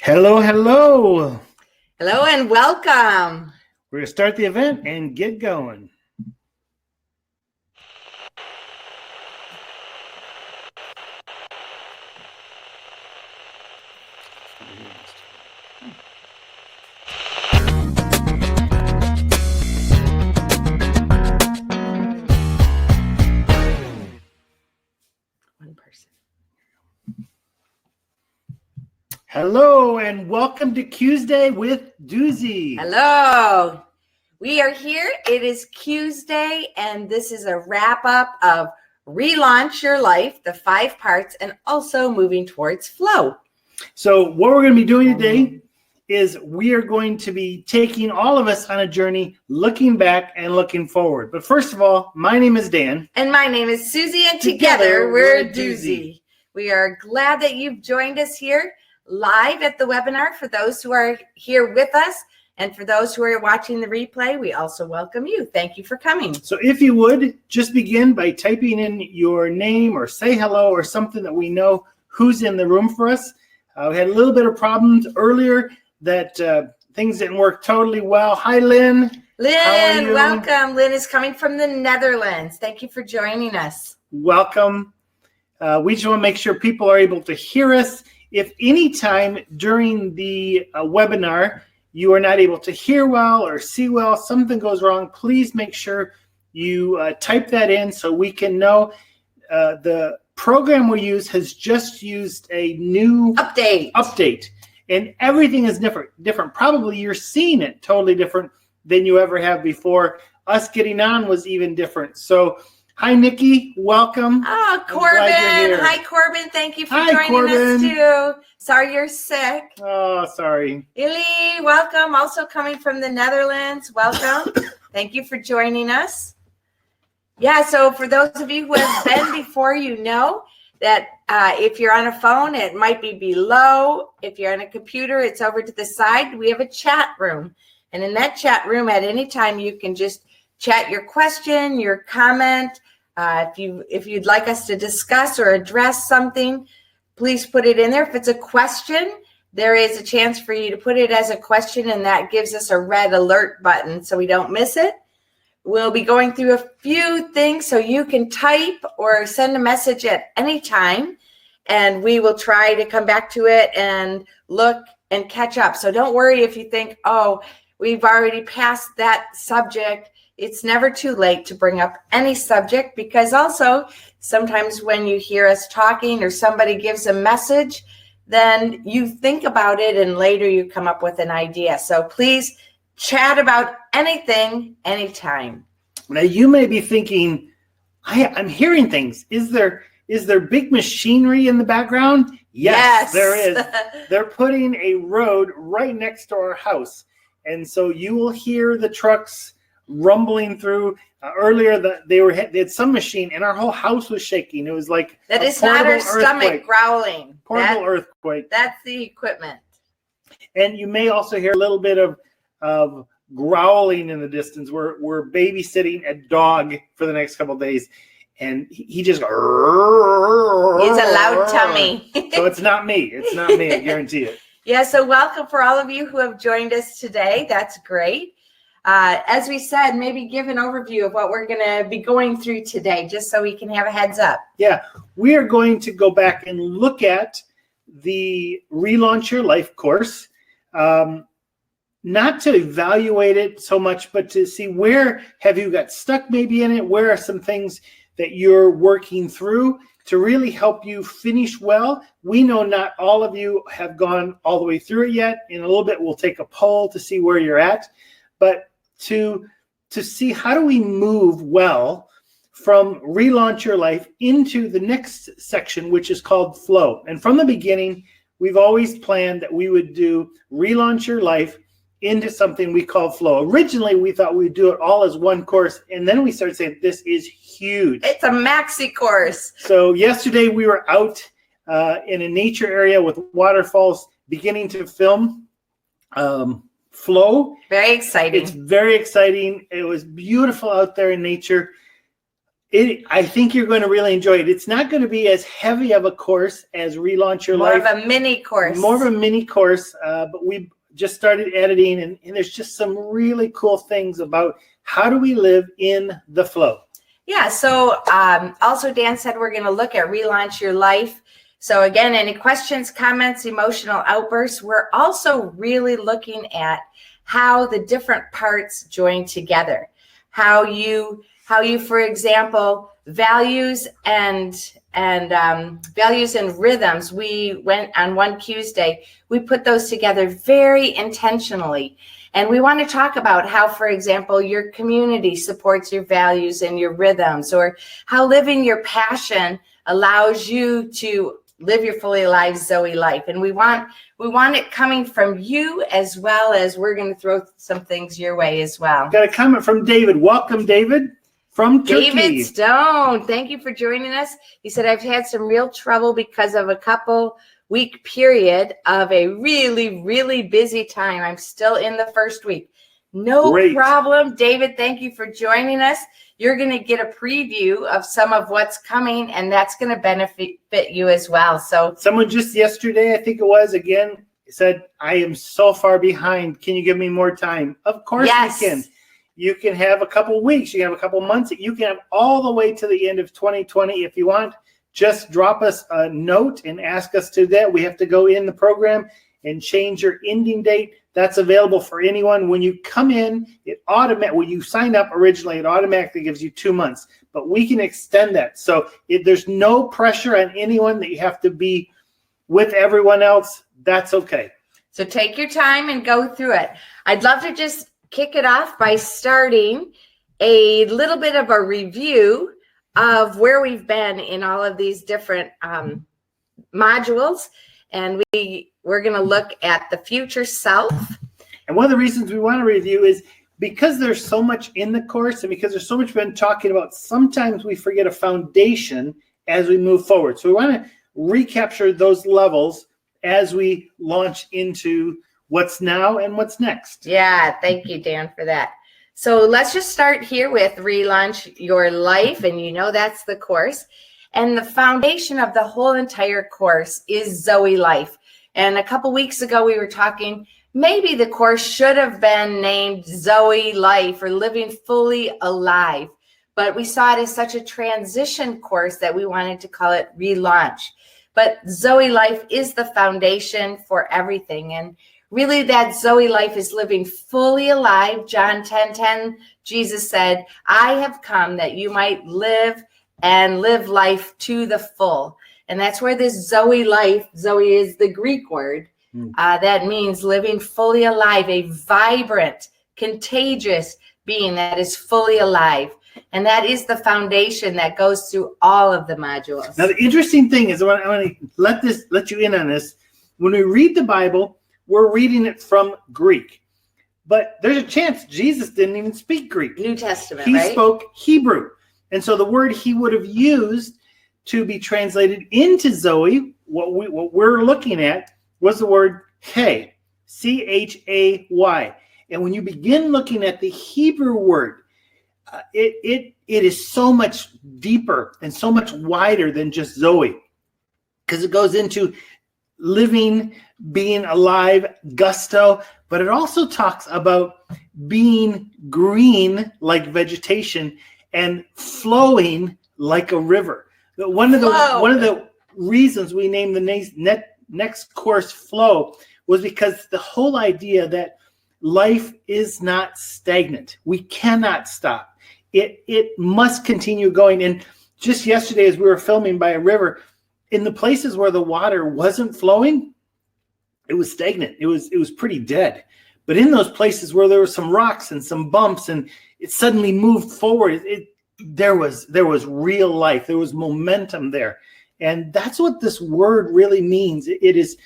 Hello, hello. Hello and welcome. We're going to start the event and get going. One person. Hello and welcome to Tuesday with Duzie. Hello. We are here. It is Tuesday, and this is a wrap up of Relaunch Your Life, the 5 parts, and also moving towards flow. So what we're going to be doing today is we are going to be taking all of us on a journey, looking back and looking forward. But first of all, my name is Dan. And my name is Suzie, and together we're Duzie. We are glad that you've joined us here live at the webinar. For those who are here with us and for those who are watching the replay, we also welcome you. Thank you for coming. So if you would, just begin by typing in your name or say hello or something that we know who's in the room for us. We had a little bit of problems earlier that things didn't work totally well. Hi, Lynn. Lynn, welcome. Lynn is coming from the Netherlands. Thank you for joining us. Welcome. We just want to make sure people are able to hear us. If any time during the webinar you are not able to hear well or see well, something goes wrong, please make sure you type that in so we can know. The program we use has just used a new update, and everything is different. Probably you're seeing it totally different than you ever have before. Us getting on was even different. So hi, Nikki. Welcome. Oh, Corbin. Hi, Corbin. Thank you for joining us, too. Sorry you're sick. Oh, sorry. Illy, welcome. Also coming from the Netherlands. Welcome. Thank you for joining us. Yeah, so for those of you who have been before, you know that if you're on a phone, it might be below. If you're on a computer, it's over to the side. We have a chat room. And in that chat room, at any time, you can just chat your question, your comment. If you'd like us to discuss or address something, please put it in there. If it's a question, there is a chance for you to put it as a question, and that gives us a red alert button so we don't miss it. We'll be going through a few things so you can type or send a message at any time, and we will try to come back to it and look and catch up. So don't worry if you think, oh, we've already passed that subject. It's never too late to bring up any subject, because also sometimes when you hear us talking or somebody gives a message, then you think about it and later you come up with an idea. So please chat about anything, anytime. Now you may be thinking, I'm hearing things. Is there big machinery in the background? Yes, there is. They're putting a road right next to our house. And so you will hear the trucks rumbling through. Earlier, they had some machine, and our whole house was shaking. It was like that is not our stomach growling. Portable earthquake. That's the equipment. And you may also hear a little bit of growling in the distance. We're babysitting a dog for the next couple of days, and he just he's a loud tummy. So it's not me. It's not me. I guarantee it. Yeah. So welcome for all of you who have joined us today. That's great. As we said, maybe give an overview of what we're going to be going through today, just so we can have a heads up. Yeah, we are going to go back and look at the Relaunch Your Life course, not to evaluate it so much, but to see where have you got stuck maybe in it, where are some things that you're working through to really help you finish well. We know not all of you have gone all the way through it yet. In a little bit, we'll take a poll to see where you're at, but to see how do we move well from Relaunch Your Life into the next section, which is called Flow. And from the beginning, we've always planned that we would do Relaunch Your Life into something we call Flow. Originally, we thought we'd do it all as one course, and then we started saying, this is huge. It's a maxi course. So yesterday, we were out in a nature area with waterfalls beginning to film Flow. Very exciting. It's very exciting. It was beautiful out there in nature. I think you're going to really enjoy it. It's not going to be as heavy of a course as Relaunch Your Life. More of a mini course. More of a mini course, but we just started editing, and there's just some really cool things about how do we live in the flow. Yeah, so also Dan said we're going to look at Relaunch Your Life. So again, any questions, comments, emotional outbursts, we're also really looking at how the different parts join together. How you, for example, values and rhythms. We went on one Tuesday. We put those together very intentionally, and we want to talk about how, for example, your community supports your values and your rhythms, or how living your passion allows you to live your fully alive Zoe life. And we want it coming from you, as well as we're going to throw some things your way as well. Got a comment from David. Welcome, David, from Turkey. David Stone, thank you for joining us. He said, I've had some real trouble because of a couple week period of a really, really busy time. I'm still in the first week. No Great. problem. David, thank you for joining us. You're going to get a preview of some of what's coming, and that's going to benefit you as well. So someone just yesterday, I think it was, again, said, I am so far behind. Can you give me more time? Of course yes. we can. You can have a couple weeks. You can have a couple months. You can have all the way to the end of 2020 if you want. Just drop us a note and ask us to that. We have to go in the program and change your ending date. That's available for anyone. When you come in, when you sign up originally, it automatically gives you 2 months, but we can extend that. So there's no pressure on anyone that you have to be with everyone else. That's okay. So take your time and go through it. I'd love to just kick it off by starting a little bit of a review of where we've been in all of these different modules. And we're going to look at the future self. And one of the reasons we want to review is because there's so much in the course, and because there's so much been talking about, sometimes we forget a foundation as we move forward. So we want to recapture those levels as we launch into what's now and what's next. Yeah, thank you, Dan, for that. So let's just start here with Relaunch Your Life, and you know that's the course. And the foundation of the whole entire course is Zoe Life. And a couple weeks ago, we were talking, maybe the course should have been named Zoe Life or Living Fully Alive. But we saw it as such a transition course that we wanted to call it Relaunch. But Zoe Life is the foundation for everything. And really that Zoe Life is living fully alive. John 10:10, Jesus said, I have come that you might live and live life to the full. And that's where this Zoe life, Zoe is the Greek word, that means living fully alive, a vibrant, contagious being that is fully alive. And that is the foundation that goes through all of the modules. Now, the interesting thing is, I want to let you in on this. When we read the Bible, we're reading it from Greek. But there's a chance Jesus didn't even speak Greek. New Testament, He right? spoke Hebrew. And so the word he would have used to be translated into Zoe, what we're looking at, was the word chay, C-H-A-Y. And when you begin looking at the Hebrew word, it is so much deeper and so much wider than just Zoe, because it goes into living, being alive, gusto, but it also talks about being green like vegetation and flowing like a river. One of the reasons we named the next course Flow was because the whole idea that life is not stagnant. We cannot stop. It must continue going. And just yesterday, as we were filming by a river, in the places where the water wasn't flowing, it was stagnant. It was pretty dead. But in those places where there were some rocks and some bumps and it suddenly moved forward, there was real life. There was momentum there. And that's what this word really means. It is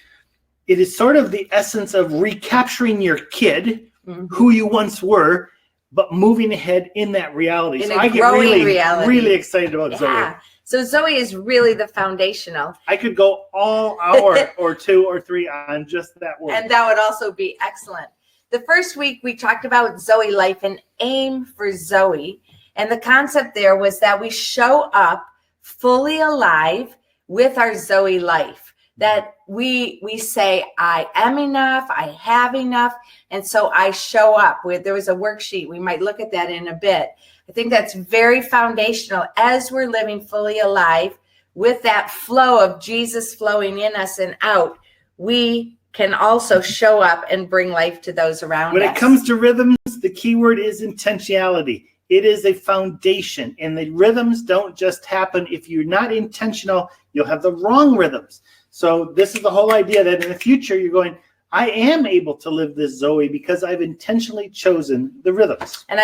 sort of the essence of recapturing your kid, who you once were, but moving ahead in that reality. In so a I get growing reality. really excited about Zoe. So Zoe is really the foundational. I could go all hour or 2 or 3 on just that word. And that would also be excellent. The first week we talked about Zoe life and aim for Zoe. And the concept there was that we show up fully alive with our Zoe life, that we say, I am enough, I have enough, and so I show up. There was a worksheet. We might look at that in a bit. I think that's very foundational as we're living fully alive with that flow of Jesus flowing in us and out. We can also show up and bring life to those around us. When it comes to rhythms, the key word is intentionality. It is a foundation, and the rhythms don't just happen. If you're not intentional, you'll have the wrong rhythms. So this is the whole idea that in the future, you're going, I am able to live this Zoe because I've intentionally chosen the rhythms. And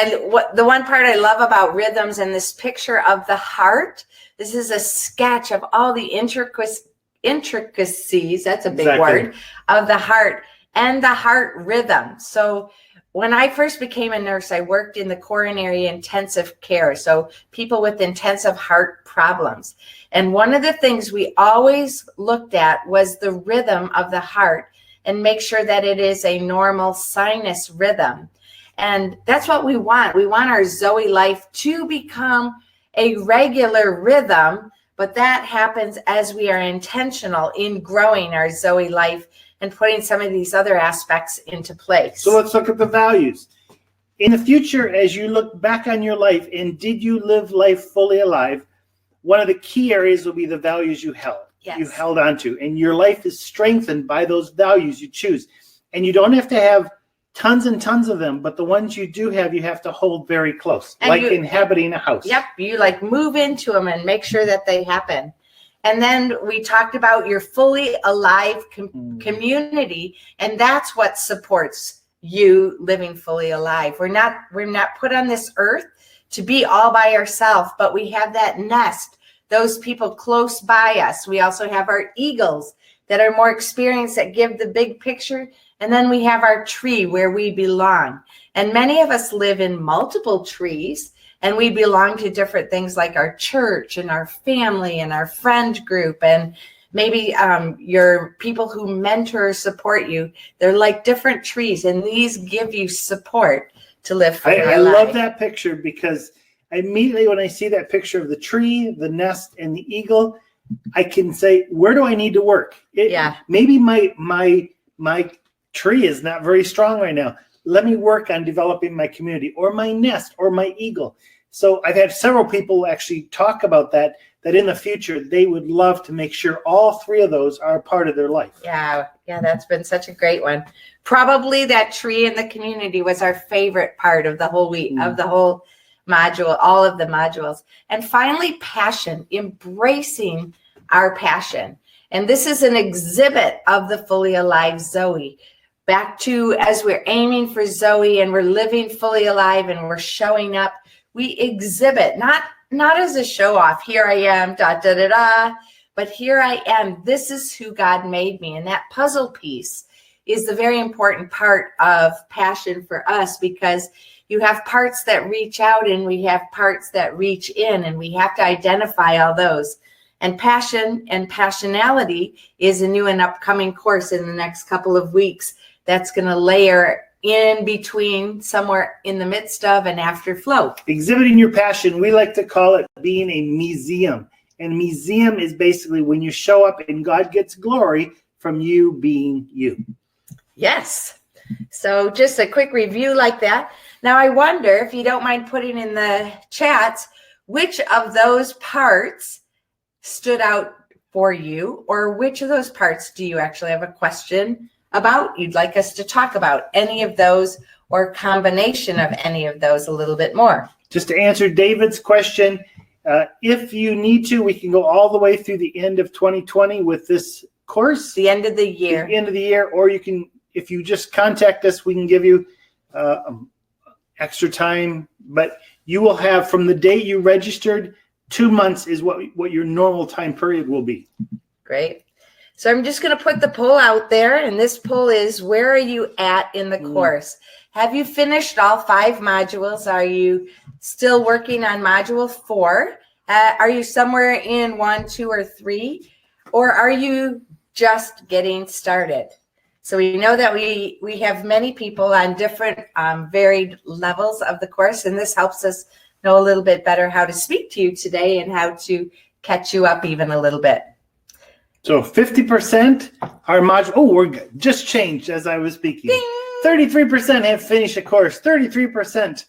the one part I love about rhythms and this picture of the heart, this is a sketch of all the intricacies, that's a big word, of the heart and the heart rhythm. So when I first became a nurse, I worked in the coronary intensive care, so people with intensive heart problems. And one of the things we always looked at was the rhythm of the heart and make sure that it is a normal sinus rhythm. And that's what we want. We want our Zoe life to become a regular rhythm, but that happens as we are intentional in growing our Zoe life and putting some of these other aspects into place. So let's look at the values. In the future, as you look back on your life and did you live life fully alive, one of the key areas will be the values you held. Yes. You held on to, and your life is strengthened by those values you choose. And you don't have to have tons and tons of them, but the ones you do have, you have to hold very close, and like inhabiting a house. Yep, you like move into them and make sure that they happen. And then we talked about your fully alive community, and that's what supports you living fully alive. We're not put on this earth to be all by ourselves, but we have that nest, those people close by us. We also have our eagles that are more experienced, that give the big picture. And then we have our tree where we belong. And many of us live in multiple trees, and we belong to different things like our church and our family and our friend group. And maybe your people who mentor or support you, they're like different trees, and these give you support to live fully alive. I love that picture, because immediately when I see that picture of the tree, the nest, and the eagle, I can say, where do I need to work? Maybe my tree is not very strong right now. Let me work on developing my community, or my nest, or my eagle. So I've had several people actually talk about that in the future, they would love to make sure all three of those are a part of their life. Yeah, that's been such a great one. Probably that tree in the community was our favorite part of the whole week, of the whole module, all of the modules. And finally, passion, embracing our passion. And this is an exhibit of the fully alive Zoe. Back to, as we're aiming for Zoe and we're living fully alive and we're showing up, we exhibit, not as a show off, here I am, but here I am. This is who God made me. And that puzzle piece is the very important part of passion for us, because you have parts that reach out and we have parts that reach in, and we have to identify all those. And passion and passionality is a new and upcoming course in the next couple of weeks that's going to layer in between, somewhere in the midst of and after flow. Exhibiting your passion, we like to call it being a museum. And museum is basically when you show up and God gets glory from you being you. Yes. So just a quick review like that. Now I wonder if you don't mind putting in the chats, which of those parts stood out for you, or which of those parts do you actually have a question about, you'd like us to talk about, any of those or combination of any of those a little bit more. Just to answer David's question, if you need to, we can go all the way through the end of 2020 with this course. The end of the year. The end of the year, or you can, if you just contact us, we can give you extra time. But you will have, from the date you registered, 2 months is what your normal time period will be. Great. So I'm just going to put the poll out there, and this poll is, where are you at in the course? Have you finished all 5 modules? Are you still working on module 4? Are you somewhere in 1, 2, or 3? Or are you just getting started? So we know that we have many people on different varied levels of the course, and this helps us know a little bit better how to speak to you today and how to catch you up even a little bit. So 50% are module. Oh, we're good. Just changed as I was speaking. Ding! 33% have finished a course. 33%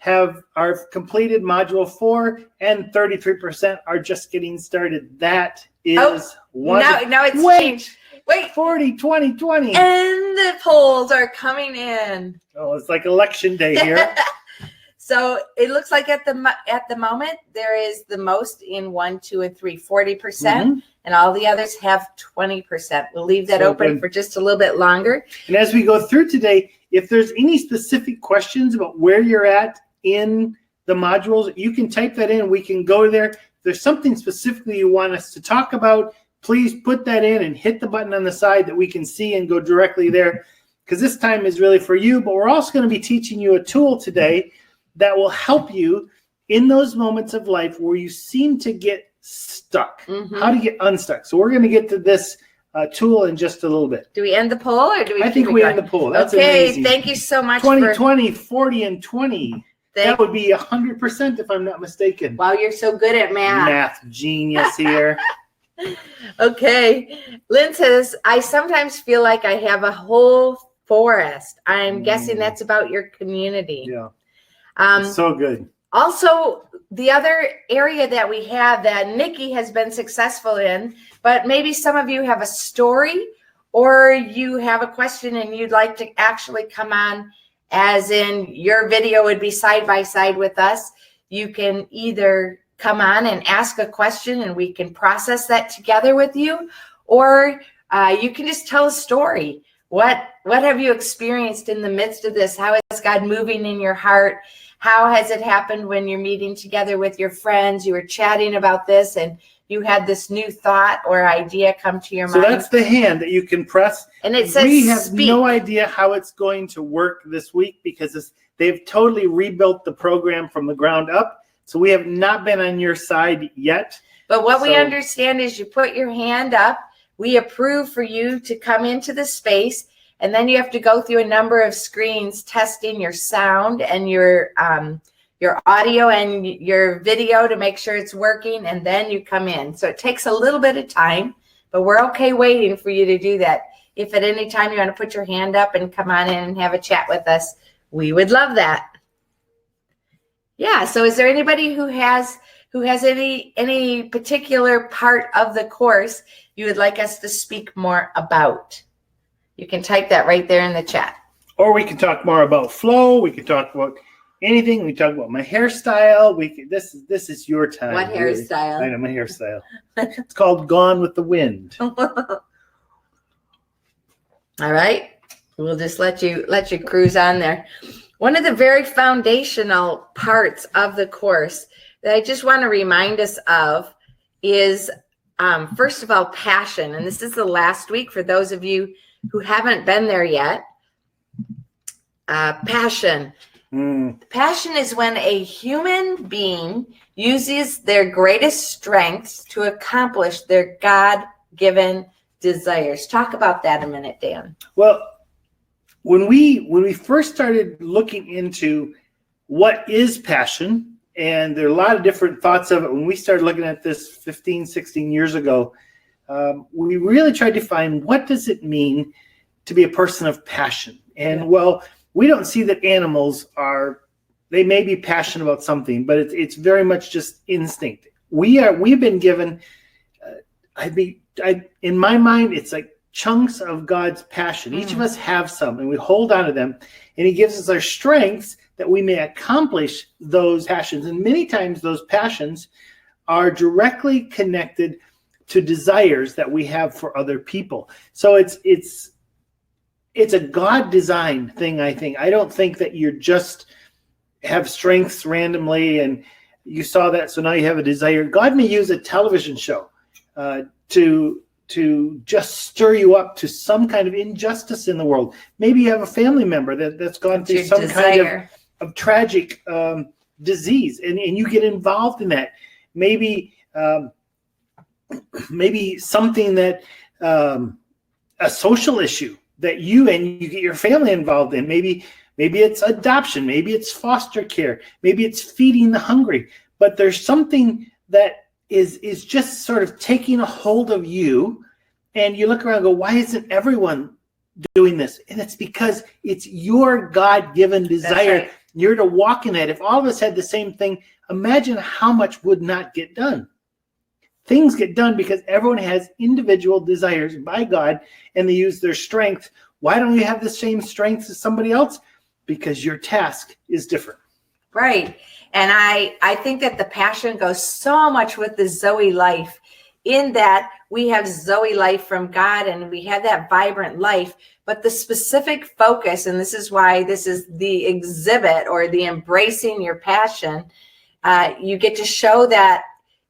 are completed module 4, and 33% are just getting started. That is wonderful. Now it's changed. Wait. 40, 20, 20. And the polls are coming in. Oh, it's like election day here. So it looks like at the moment there is the most in 1, 2, and 3, 40%, and all the others have 20%. We'll leave that open for just a little bit longer. And as we go through today, if there's any specific questions about where you're at in the modules, you can type that in. We can go there. If there's something specifically you want us to talk about, please put that in and hit the button on the side that we can see and go directly there, because this time is really for you. But we're also going to be teaching you a tool today that will help you in those moments of life where you seem to get stuck, how to get unstuck. So we're going to get to this tool in just a little bit. Do we end the poll or do we? I think we end the poll. That's amazing. Thank you so much. 20, 40, and 20. That would be 100% if I'm not mistaken. Wow, you're so good at math. Math genius here. Okay. Lynn says, I sometimes feel like I have a whole forest. I'm guessing that's about your community. Yeah. So good. Also, the other area that we have that Nikki has been successful in, but maybe some of you have a story or you have a question and you'd like to actually come on, as in your video would be side by side with us. You can either come on and ask a question and we can process that together with you, or you can just tell a story. What have you experienced in the midst of this? How is God moving in your heart? How has it happened when you're meeting together with your friends? You were chatting about this and you had this new thought or idea come to your mind. So that's the hand that you can press. And it says we have speak. No idea how it's going to work this week because they've totally rebuilt the program from the ground up. So we have not been on your side yet. But what we understand is you put your hand up. We approve for you to come into the space, and then you have to go through a number of screens testing your sound and your audio and your video to make sure it's working, and then you come in. So it takes a little bit of time, but we're okay waiting for you to do that. If at any time you want to put your hand up and come on in and have a chat with us, we would love that. Yeah, so is there anybody who has any particular part of the course you would like us to speak more about? You can type that right there in the chat. Or we can talk more about flow. We can talk about anything. We talk about my hairstyle. This is your time. What hairstyle? Really. I know my hairstyle. It's called Gone with the Wind. All right. We'll just let you cruise on there. One of the very foundational parts of the course that I just want to remind us of is, first of all, passion. And this is the last week for those of you who haven't been there yet. Passion. Passion is when a human being uses their greatest strengths to accomplish their God-given desires. Talk about that a minute, Dan. Well, when we first started looking into what is passion, and there are a lot of different thoughts of it, when we started looking at this 15, 16 years ago, we really tried to find what does it mean to be a person of passion. And well, we don't see that animals they may be passionate about something, but it's very much just instinct. We've been given, in my mind, it's like chunks of God's passion. Each of us have some, and we hold on to them, and he gives us our strengths that we may accomplish those passions. And many times those passions are directly connected to desires that we have for other people. So it's a God-designed thing, I think. I don't think that you just have strengths randomly and you saw that, so now you have a desire. God may use a television show to just stir you up to some kind of injustice in the world. Maybe you have a family member that's gone through some kind of tragic disease, and you get involved in that. Maybe something that a social issue that you get your family involved in. Maybe Maybe it's adoption. Maybe it's foster care. Maybe it's feeding the hungry. But there's something that is just sort of taking a hold of you, and you look around and go, why isn't everyone doing this? And it's because it's your God-given desire. Right. You're to walk in that. If all of us had the same thing, imagine how much would not get done. Things get done because everyone has individual desires by God, and they use their strength. Why don't you have the same strength as somebody else? Because your task is different. Right. And I think that the passion goes so much with the Zoe life, in that we have Zoe life from God and we have that vibrant life, but the specific focus, and this is why this is the exhibit or the embracing your passion, you get to show that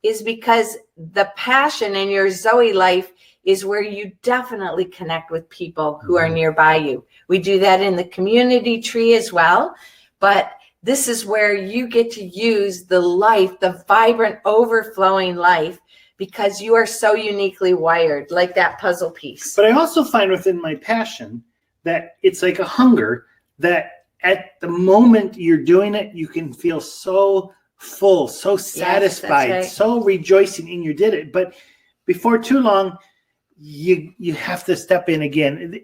is because the passion in your Zoe life is where you definitely connect with people who are nearby you. We do that in the community tree as well, but this is where you get to use the life, the vibrant, overflowing life, because you are so uniquely wired, like that puzzle piece. But I also find within my passion that it's like a hunger that at the moment you're doing it, you can feel so full, so satisfied, yes, right, so rejoicing in you did it. But before too long, you have to step in again.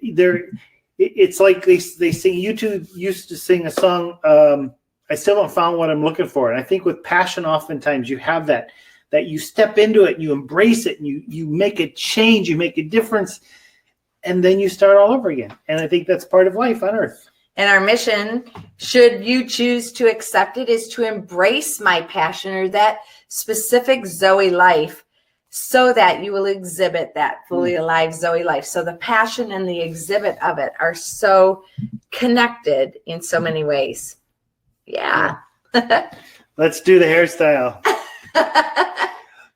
It's like they sing. You two used to sing a song. I still haven't found what I'm looking for. And I think with passion, oftentimes you have that you step into it, you embrace it, and you make a change, you make a difference, and then you start all over again. And I think that's part of life on earth. And our mission, should you choose to accept it, is to embrace my passion, or that specific Zoe life, so that you will exhibit that fully alive Zoe life. So the passion and the exhibit of it are so connected in so many ways. Yeah. Let's do the hairstyle.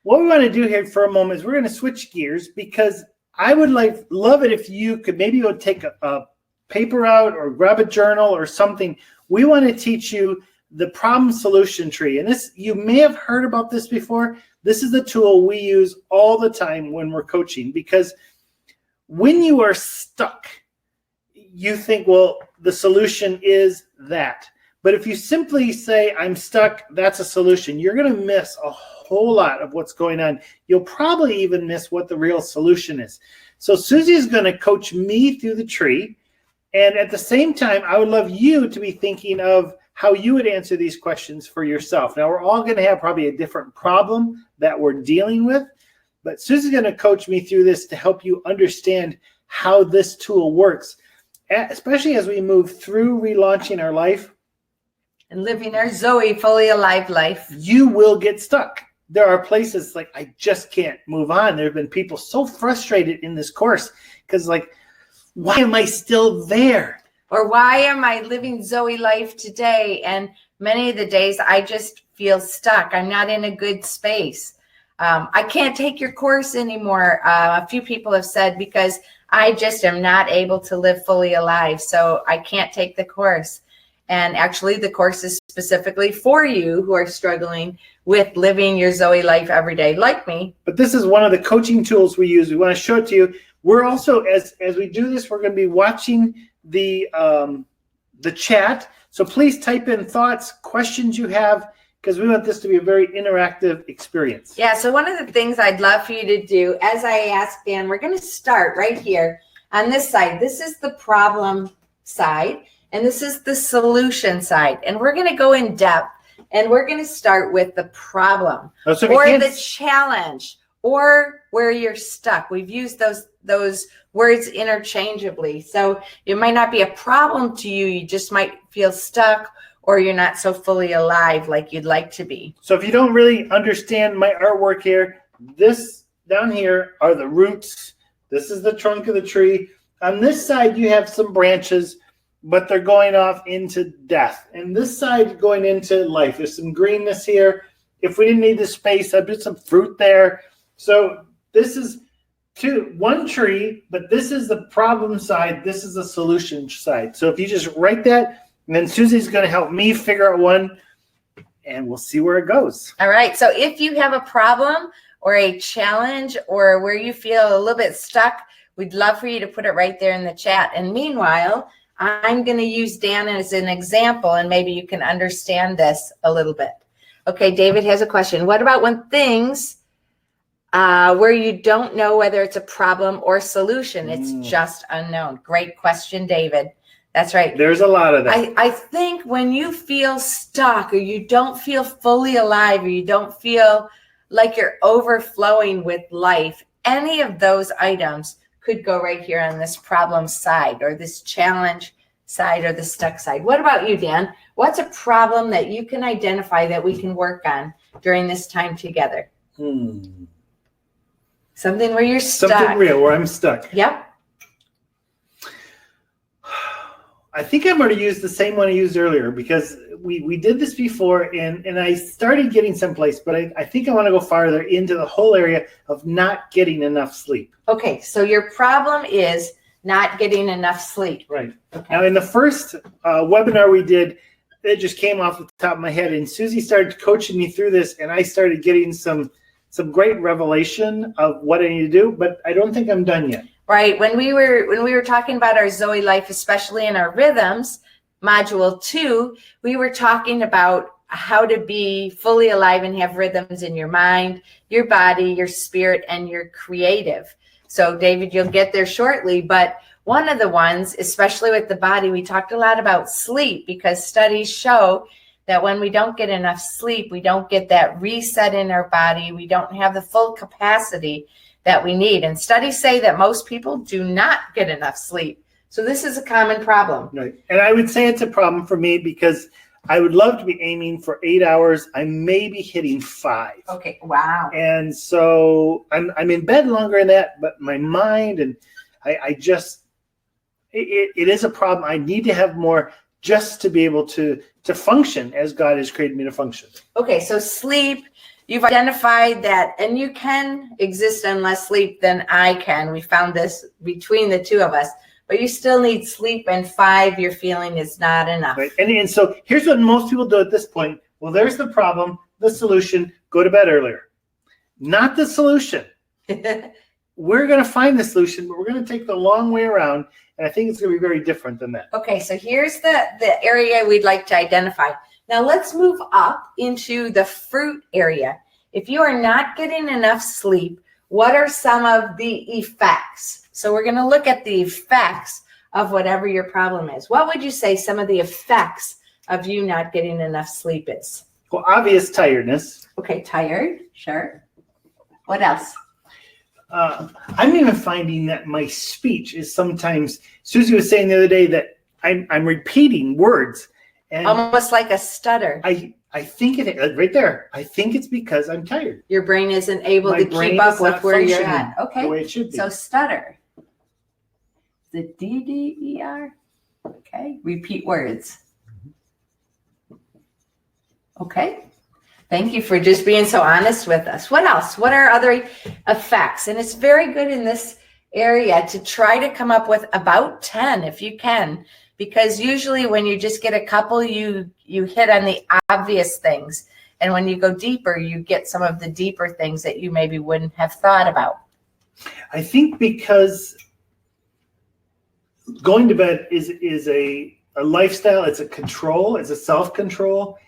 What we want to do here for a moment is we're going to switch gears, because I would love it if you could maybe go take a paper out or grab a journal or something. We want to teach you the problem solution tree. And this, you may have heard about this before. This is the tool we use all the time when we're coaching, because when you are stuck, you think, well, the solution is that. But if you simply say, I'm stuck, that's a solution, you're going to miss a whole lot of what's going on. You'll probably even miss what the real solution is. So Suzie is going to coach me through the tree. And at the same time, I would love you to be thinking of how you would answer these questions for yourself. Now, we're all going to have probably a different problem that we're dealing with, but Susie's going to coach me through this to help you understand how this tool works, especially as we move through relaunching our life and living our Zoe fully alive life. You will get stuck. There are places like, I just can't move on. There have been people so frustrated in this course because, like, why am I still there? Or why am I living Zoe life today? And many of the days I just feel stuck. I'm not in a good space. I can't take your course anymore. A few people have said, because I just am not able to live fully alive, so I can't take the course. And actually, the course is specifically for you who are struggling with living your Zoe life every day, like me. But this is one of the coaching tools we use. We want to show it to you. We're also, as we do this, we're going to be watching the chat. So please type in thoughts, questions you have, because we want this to be a very interactive experience. Yeah, so one of the things I'd love for you to do, as I asked Dan, we're going to start right here on this side. This is the problem side, and this is the solution side. And we're going to go in depth, and we're going to start with the problem or the challenge or where you're stuck. We've used those words interchangeably. So it might not be a problem to you. You just might feel stuck, or you're not so fully alive like you'd like to be. So if you don't really understand my artwork here, this down here are the roots. This is the trunk of the tree. On this side, you have some branches, but they're going off into death. And this side going into life. There's some greenness here. If we didn't need the space, I'd put some fruit there. So this is one tree, but this is the problem side. This is the solution side. So if you just write that, and then Susie's going to help me figure out one, and we'll see where it goes. All right. So if you have a problem or a challenge or where you feel a little bit stuck, we'd love for you to put it right there in the chat. And meanwhile, I'm going to use Dan as an example, and maybe you can understand this a little bit. Okay, David has a question. What about when things where you don't know whether it's a problem or solution? It's just unknown. Great question, David. That's right. There's a lot of that. I think when you feel stuck, or you don't feel fully alive, or you don't feel like you're overflowing with life, any of those items could go right here on this problem side, or this challenge side, or the stuck side. What about you, Dan? What's a problem that you can identify that we can work on during this time together? Something where you're stuck. Something real, where I'm stuck. Yep. I think I'm going to use the same one I used earlier, because we did this before, and I started getting someplace, but I think I want to go farther into the whole area of not getting enough sleep. Okay, so your problem is not getting enough sleep. Right. Okay. Now, in the first webinar we did, it just came off the top of my head, and Suzie started coaching me through this, and I started getting some great revelation of what I need to do, but I don't think I'm done yet. Right. When we were talking about our Zoe life, especially in our rhythms, module 2, we were talking about how to be fully alive and have rhythms in your mind, your body, your spirit, and your creative. So David, you'll get there shortly. But one of the ones, especially with the body, we talked a lot about sleep, because studies show that when we don't get enough sleep, we don't get that reset in our body. We don't have the full capacity that we need. And studies say that most people do not get enough sleep. So this is a common problem. Right. And I would say it's a problem for me, because I would love to be aiming for 8 hours. I may be hitting 5. Okay. Wow. And so I'm in bed longer than that, but my mind, and I just, it is a problem. I need to have more just to be able to function as God has created me to function. Okay. So sleep, you've identified that, and you can exist on less sleep than I can. We found this between the two of us, but you still need sleep, and 5 you're feeling is not enough. Right. And so here's what most people do at this point. Well, there's the problem, the solution, go to bed earlier. Not the solution. We're going to find the solution, but we're going to take the long way around, and I think it's going to be very different than that. Okay, so here's the area we'd like to identify. Now let's move up into the fruit area. If you are not getting enough sleep, what are some of the effects? So we're going to look at the effects of whatever your problem is. What would you say some of the effects of you not getting enough sleep is? Well, obvious tiredness. Okay, tired, sure. What else? I'm even finding that my speech is sometimes, Suzie was saying the other day that I'm repeating words. And almost like a stutter. I think it right there. I think it's because I'm tired. Your brain isn't able to keep up with where you're at. Okay. The way it should be. So stutter. The DDER. Okay. Repeat words. Okay. Thank you for just being so honest with us. What else? What are other effects? And it's very good in this area to try to come up with about 10 if you can. Because usually when you just get a couple, you hit on the obvious things. And when you go deeper, you get some of the deeper things that you maybe wouldn't have thought about. I think because going to bed is a lifestyle. It's a control. It's a self-control.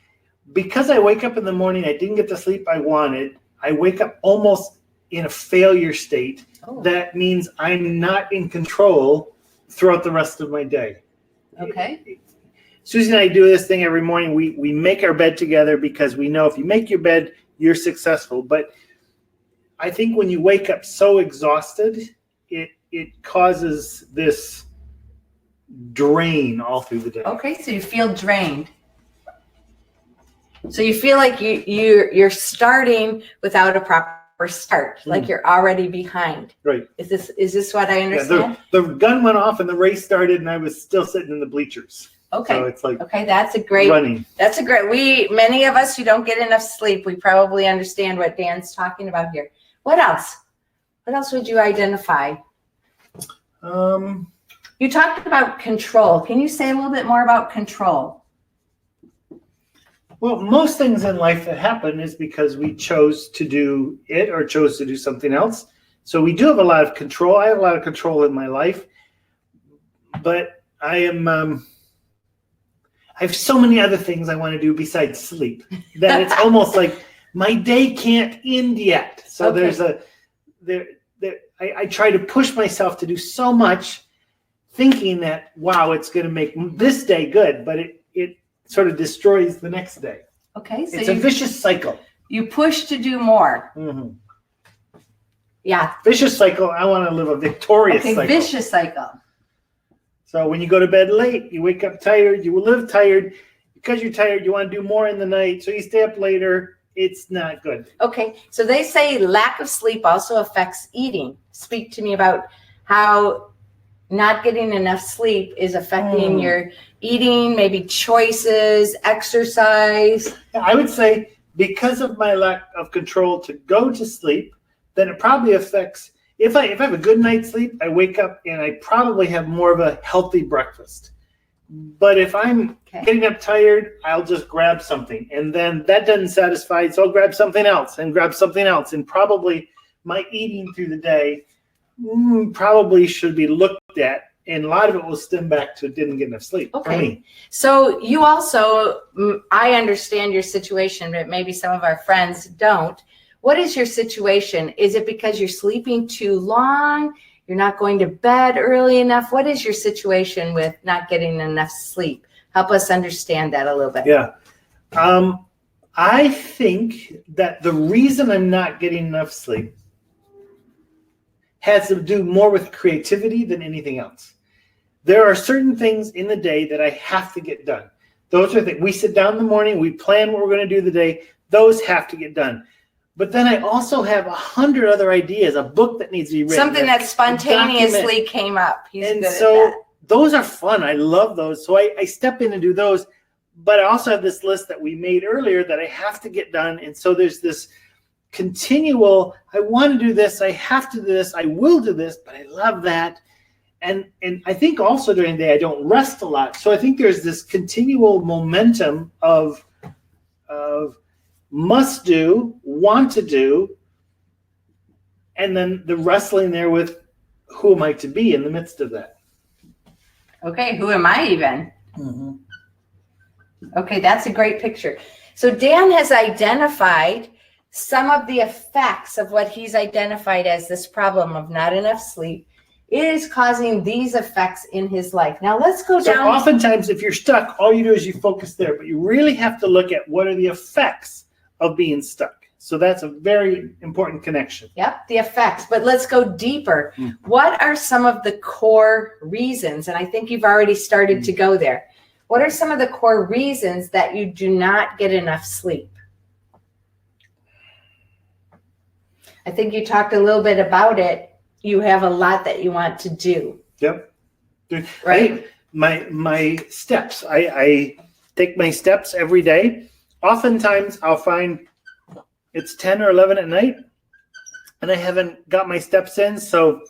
Because I wake up in the morning, I didn't get the sleep I wanted. I wake up almost in a failure state. Oh. That means I'm not in control throughout the rest of my day. Okay. Suzie and I do this thing every morning. We make our bed together because we know if you make your bed, you're successful. But I think when you wake up so exhausted, it causes this drain all through the day. Okay, so you feel drained. So you feel like you're starting without a proper start, like you're already behind. Right. Is this what I understand? Yeah, the gun went off and the race started, and I was still sitting in the bleachers. Okay. So it's like that's a great running. That's a great. Many of us who don't get enough sleep, we probably understand what Dan's talking about here. What else? What else would you identify? You talked about control. Can you say a little bit more about control? Well, most things in life that happen is because we chose to do it or chose to do something else. So we do have a lot of control. I have a lot of control in my life. But I have so many other things I want to do besides sleep that it's almost like my day can't end yet. So Okay. I try to push myself to do so much, thinking that, wow, it's going to make this day good, but it sort of destroys the next day. Okay. So It's a vicious cycle. you push to do more. Mm-hmm. Yeah. Vicious cycle. I want to live a victorious cycle. Vicious cycle. So when you go to bed late, you wake up tired, you live tired. Because you're tired, you want to do more in the night, so you stay up later. It's not good. Okay. So they say lack of sleep also affects eating. Speak to me about how not getting enough sleep is affecting your eating, maybe choices, exercise. I would say because of my lack of control to go to sleep, then it probably affects, if I have a good night's sleep, I wake up and I probably have more of a healthy breakfast. But if I'm getting up tired, I'll just grab something. And then that doesn't satisfy, so I'll grab something else and grab something else. And probably my eating through the day probably should be looked at. And a lot of it will stem back to didn't get enough sleep for me. So you also, I understand your situation, but maybe some of our friends don't. What is your situation? Is it because you're sleeping too long? You're not going to bed early enough? What is your situation with not getting enough sleep? Help us understand that a little bit. Yeah. I think that the reason I'm not getting enough sleep has to do more with creativity than anything else. There are certain things in the day that I have to get done. Those are things. We sit down in the morning, we plan what we're going to do the day. Those have to get done. But then I also have 100 other ideas, a book that needs to be written. Something that spontaneously came up. He's good at that. Those are fun. I love those. So I step in and do those. But I also have this list that we made earlier that I have to get done. And so there's this continual, I want to do this, I have to do this, I will do this, but I love that. And I think also during the day I don't rest a lot. So I think there's this continual momentum of must do, want to do, and then the wrestling there with who am I to be in the midst of that. Okay, who am I even? Mm-hmm. Okay, that's a great picture. So Dan has identified some of the effects of what he's identified as this problem of not enough sleep. It is causing these effects in his life. Now let's go down. So oftentimes if you're stuck, all you do is you focus there, but you really have to look at what are the effects of being stuck. So that's a very important connection. Yep, the effects. But let's go deeper. What are some of the core reasons? And I think you've already started to go there. What are some of the core reasons that you do not get enough sleep? I think you talked a little bit about it. You have a lot that you want to do. Yep. Right. My steps. I take my steps every day. Oftentimes I'll find it's 10 or 11 at night and I haven't got my steps in. So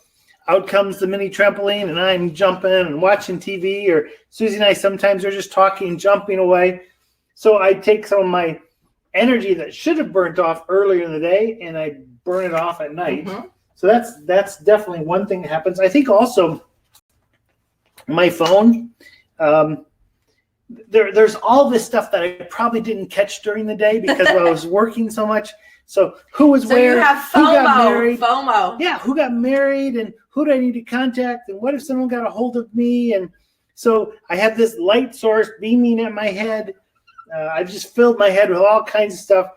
out comes the mini trampoline and I'm jumping and watching TV, or Susie and I sometimes are just talking, jumping away. So I take some of my energy that should have burnt off earlier in the day and I burn it off at night. Mm-hmm. So that's definitely one thing that happens. I think also my phone, there's all this stuff that I probably didn't catch during the day because I was working so much. So who was where? You have FOMO. Who got married? FOMO. Yeah, who got married and who do I need to contact and what if someone got a hold of me? And so I have this light source beaming at my head. I've just filled my head with all kinds of stuff.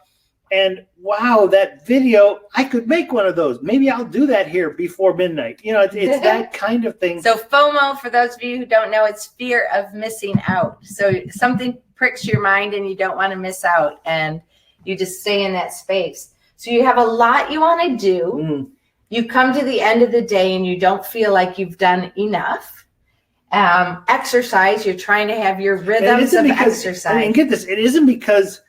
And wow, that video, I could make one of those. Maybe I'll do that here before midnight. You know, it's that kind of thing. So FOMO, for those of you who don't know, it's fear of missing out. So something pricks your mind and you don't want to miss out. And you just stay in that space. So you have a lot you want to do. You come to the end of the day and you don't feel like you've done enough. Exercise, you're trying to have your rhythms of exercise. I mean, get this, it isn't because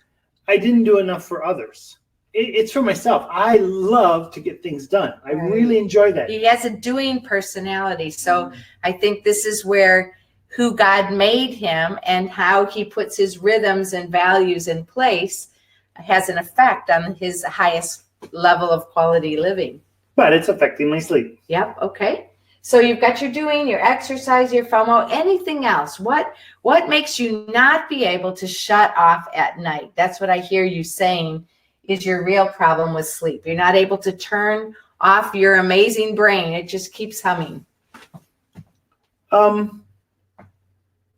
I didn't do enough for others. It's for myself. I love to get things done. I really enjoy that. He has a doing personality. So I think this is where who God made him and how he puts his rhythms and values in place has an effect on his highest level of quality living. But it's affecting my sleep. Yep. Okay. So you've got your doing, your exercise, your FOMO, anything else. What makes you not be able to shut off at night? That's what I hear you saying is your real problem with sleep. You're not able to turn off your amazing brain. It just keeps humming. Some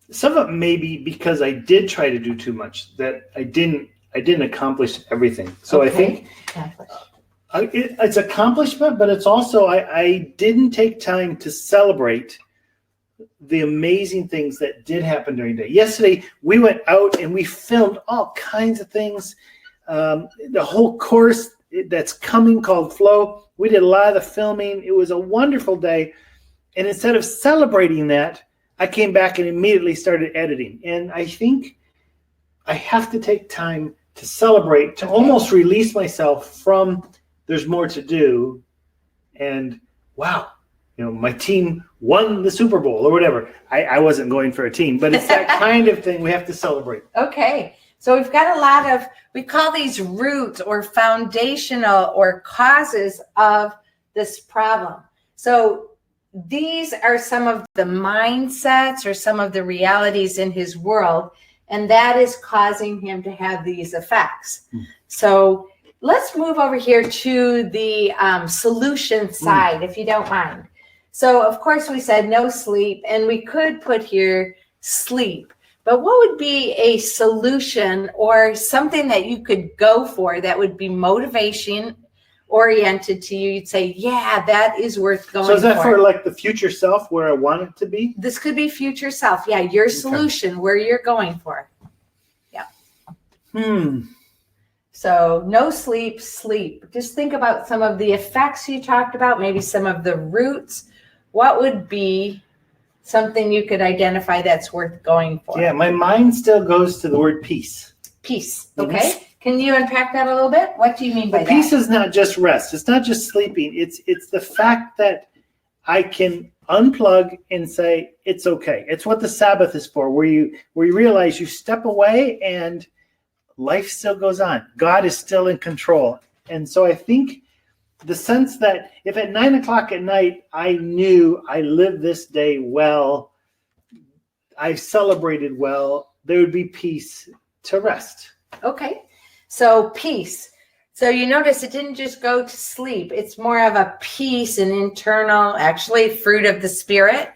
of it may be because I did try to do too much, that I didn't accomplish everything. So Okay. I think it's accomplishment, but it's also I didn't take time to celebrate the amazing things that did happen during the day. Yesterday, we went out and we filmed all kinds of things. The whole course that's coming called Flow, we did a lot of the filming. It was a wonderful day. And instead of celebrating that, I came back and immediately started editing. And I think I have to take time to celebrate, to almost release myself from there's more to do. And wow, my team won the Super Bowl or whatever. I wasn't going for a team, but it's that kind of thing we have to celebrate. Okay. So we've got a lot of, we call these roots or foundational or causes of this problem. So these are some of the mindsets or some of the realities in his world, and that is causing him to have these effects. So let's move over here to the solution side, if you don't mind. So, of course, we said no sleep, and we could put here sleep. But what would be a solution or something that you could go for that would be motivation oriented to you? You'd say, yeah, that is worth going for. So is that for like the future self where I want it to be? This could be future self. Yeah, your solution where you're going for. Yeah. So no sleep. Just think about some of the effects you talked about, maybe some of the roots. What would be something you could identify that's worth going for? Yeah, my mind still goes to the word peace. Peace. Okay. Can you unpack that a little bit? What do you mean by that? Peace is not just rest. It's not just sleeping. It's the fact that I can unplug and say it's okay. It's what the Sabbath is for, where you realize you step away and life still goes on. God is still in control. And so I think the sense that if at 9:00 at night I knew I lived this day well, I celebrated well, there would be peace to rest. Okay. So peace. So you notice it didn't just go to sleep. It's more of a peace, an internal, actually fruit of the Spirit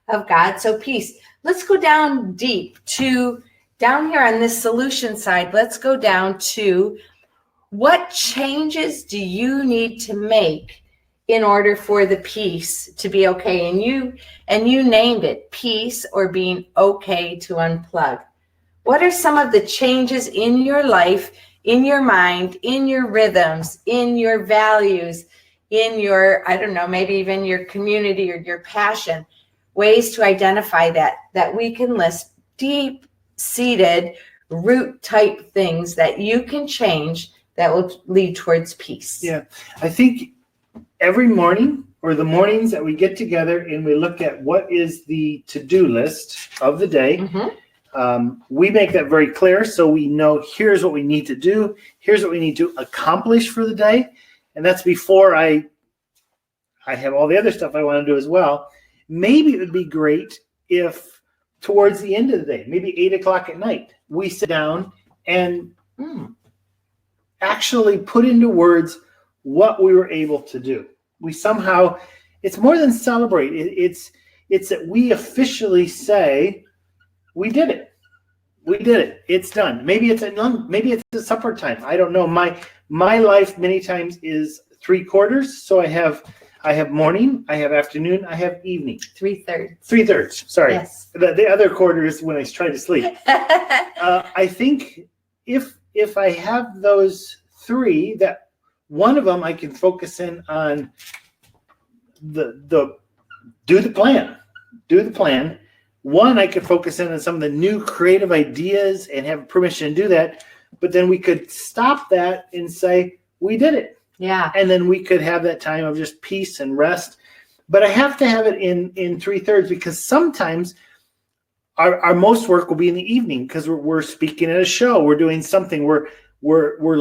of God. So peace. Let's go down deep to down here on this solution side. Let's go down to what changes do you need to make in order for the peace to be okay? And you named it, peace or being okay to unplug. What are some of the changes in your life, in your mind, in your rhythms, in your values, in your, I don't know, maybe even your community or your passion, ways to identify that we can list deep-seated root type things that you can change that will lead towards peace? Yeah, I think every morning or the mornings that we get together and we look at what is the to-do list of the day, we make that very clear so we know here's what we need to do, here's what we need to accomplish for the day. And that's before I have all the other stuff I want to do as well. Maybe it would be great if towards the end of the day, maybe 8:00 at night, we sit down and actually put into words what we were able to do. We somehow, it's more than celebrate. It's that we officially say, we did it. We did it. It's done. Maybe it's a supper time. I don't know. My life many times is 3/4. So I have morning, I have afternoon, I have evening. 3/3. 3/3. Sorry. Yes. The other quarter is when I try to sleep. I think if I have those three, that one of them I can focus in on do the plan. One, I could focus in on some of the new creative ideas and have permission to do that. But then we could stop that and say, we did it. Yeah. And then we could have that time of just peace and rest. But I have to have it in 3/3 because sometimes our most work will be in the evening because we're speaking at a show. We're doing something. We're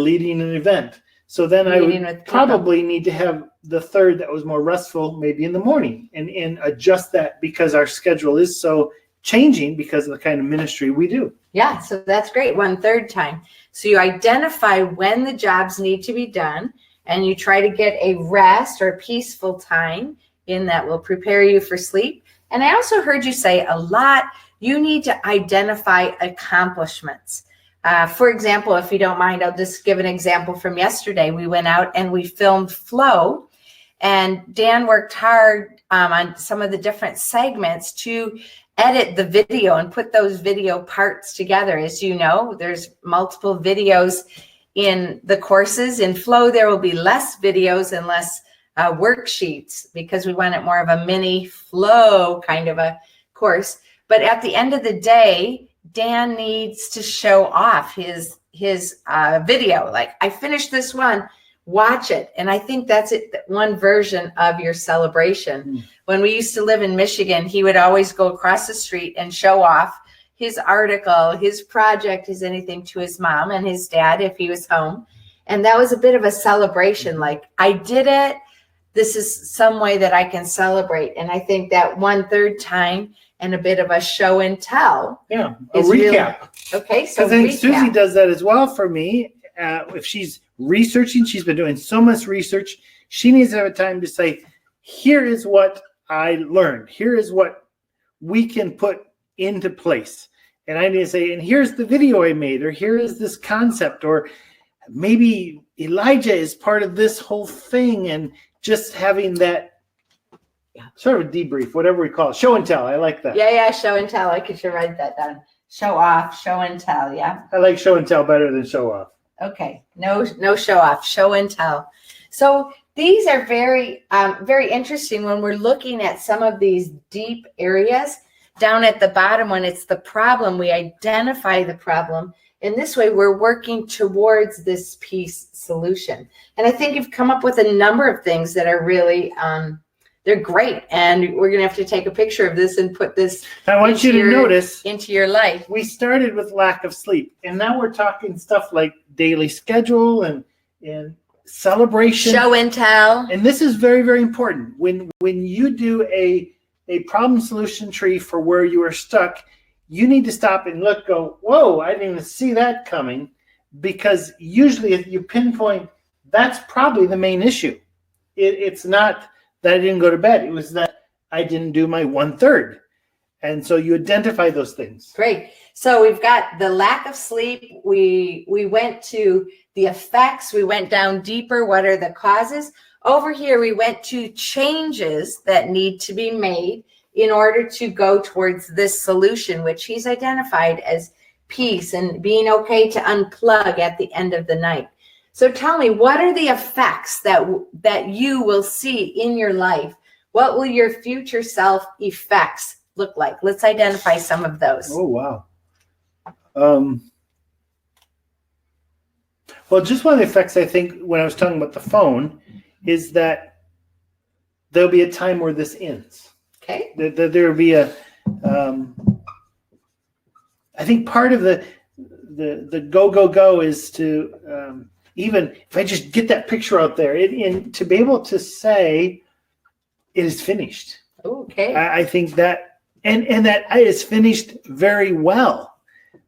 leading an event. So then I Meeting would with people. probably need to have the third that was more restful, maybe in the morning, and adjust that because our schedule is so changing because of the kind of ministry we do. Yeah, so that's great. 1/3 time. So you identify when the jobs need to be done, and you try to get a rest or peaceful time in that will prepare you for sleep. And I also heard you say a lot, you need to identify accomplishments. For example, if you don't mind, I'll just give an example from yesterday. We went out and we filmed Flow, and Dan worked hard on some of the different segments to edit the video and put those video parts together. As you know, there's multiple videos in the courses. In Flow, there will be less videos and less worksheets because we want it more of a mini Flow kind of a course. But at the end of the day, Dan needs to show off his video. Like, I finished this one, watch it. And I think that's it, one version of your celebration. When we used to live in Michigan, he would always go across the street and show off his article, his project, his anything to his mom and his dad if he was home. And that was a bit of a celebration. Like, I did it. This is some way that I can celebrate. And I think that 1/3 time and a bit of a show and tell. Yeah, a recap. Okay, so I think recap. Susie does that as well for me. If she's researching, she's been doing so much research. She needs to have a time to say, here is what I learned. Here is what we can put into place. And I need to say, and here's the video I made, or here is this concept, or maybe Elijah is part of this whole thing. And just having that sort of a debrief, whatever we call it. Show and tell. I like that. Yeah, show and tell. I should write that down. Show off, show and tell. Yeah. I like show and tell better than show off. Okay. No show off. Show and tell. So these are very, very interesting when we're looking at some of these deep areas. Down at the bottom, when it's the problem, we identify the problem. And this way, we're working towards this peace solution. And I think you've come up with a number of things that are really they're great, and we're going to have to take a picture of this and put this. I want you to notice into your life. We started with lack of sleep, and now we're talking stuff like daily schedule and celebration, show and tell. And this is very, very important. When you do a problem solution tree for where you are stuck, you need to stop and go, whoa, I didn't even see that coming, because usually if you pinpoint, that's probably the main issue. It's not that I didn't go to bed. It was that I didn't do my 1/3. And so you identify those things. Great. So we've got the lack of sleep. We went to the effects. We went down deeper. What are the causes? Over here, we went to changes that need to be made in order to go towards this solution, which he's identified as peace and being okay to unplug at the end of the night. So tell me, what are the effects that you will see in your life? What will your future self effects look like? Let's identify some of those. Oh, wow. Well, just one of the effects, I think, when I was talking about the phone, is that there'll be a time where this ends. Okay. There'll be I think part of the go is to, even if I just get that picture out there, to be able to say it is finished. Okay. I think that, and that it is finished very well.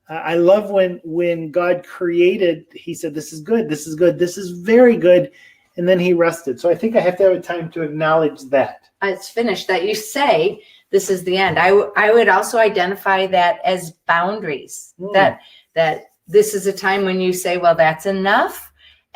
I love when God created, he said, this is good, this is good, this is very good. And then he rested. So I think I have to have a time to acknowledge that. It's finished, that you say this is the end. I would also identify that as boundaries, that this is a time when you say, well, that's enough.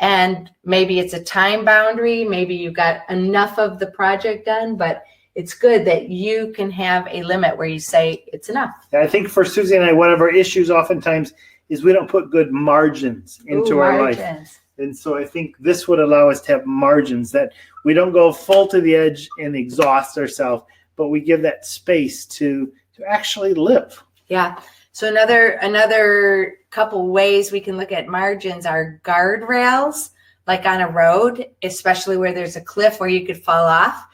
And maybe it's a time boundary. Maybe you got enough of the project done, but it's good that you can have a limit where you say it's enough. I think for Susie and I, one of our issues oftentimes is we don't put good margins into our life. And so I think this would allow us to have margins, that we don't go full to the edge and exhaust ourselves, but we give that space to actually live. Yeah. So another couple ways we can look at margins are guardrails, like on a road, especially where there's a cliff where you could fall off.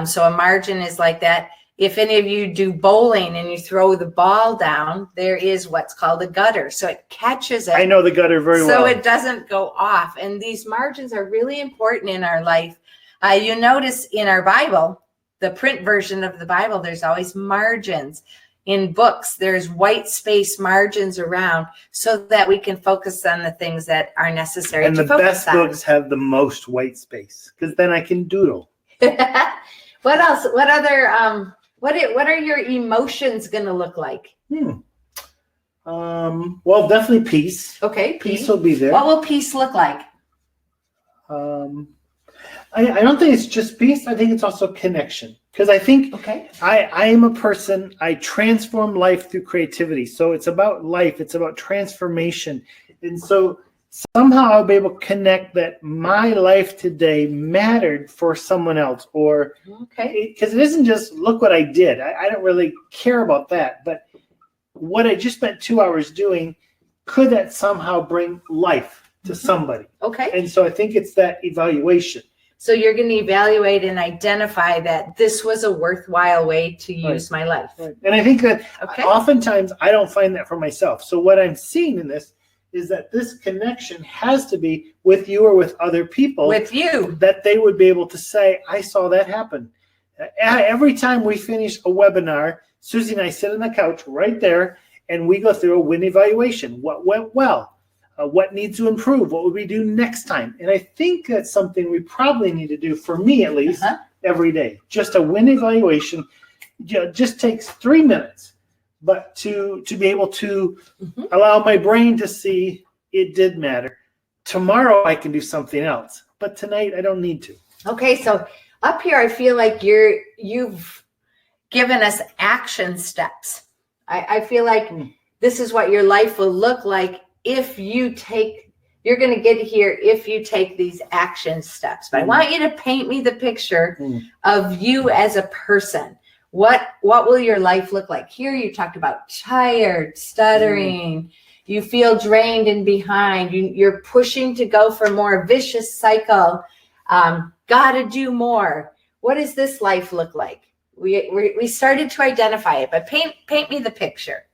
So a margin is like that. if any of you do bowling and you throw the ball down, there is what's called a gutter. So it catches it. I know the gutter very well. So it doesn't go off. And these margins are really important in our life. You notice in our Bible, the print version of the Bible, there's always margins. In books, there's white space margins around so that we can focus on the things that are necessary and to focus on. And the best books have the most white space because then I can doodle. What else? What other, what are your emotions going to look like? Well, definitely peace. Okay. Peace will be there. What will peace look like? I don't think it's just peace. I think it's also connection. Because I think I am a person, I transform life through creativity. So it's about life. It's about transformation. And so somehow I'll be able to connect that my life today mattered for someone else. Or because it isn't just, look what I did. I don't really care about that. But what I just spent 2 hours doing, could that somehow bring life to somebody? Okay. And so I think it's that evaluation. So you're going to evaluate and identify that this was a worthwhile way to use my life. Right. And I think that oftentimes I don't find that for myself. So what I'm seeing in this is that this connection has to be with you or with other people. With you. That they would be able to say, I saw that happen. Every time we finish a webinar, Susie and I sit on the couch right there and we go through a win evaluation. What went well? What needs to improve? What would we do next time? And I think that's something we probably need to do, for me at least, every day. Just a win evaluation. Just takes 3 minutes, but to be able to allow my brain to see it did matter. Tomorrow I can do something else, but tonight I don't need to. Okay, so up here I feel like you've given us action steps. I feel like this is what your life will look like if you take, you're going to get here if you take these action steps. But I want you to paint me the picture of you as a person. What will your life look like? Here you talked about tired, stuttering, you feel drained and behind, you're pushing to go for more, vicious cycle, gotta do more. What does this life look like? We started to identify it, but paint me the picture.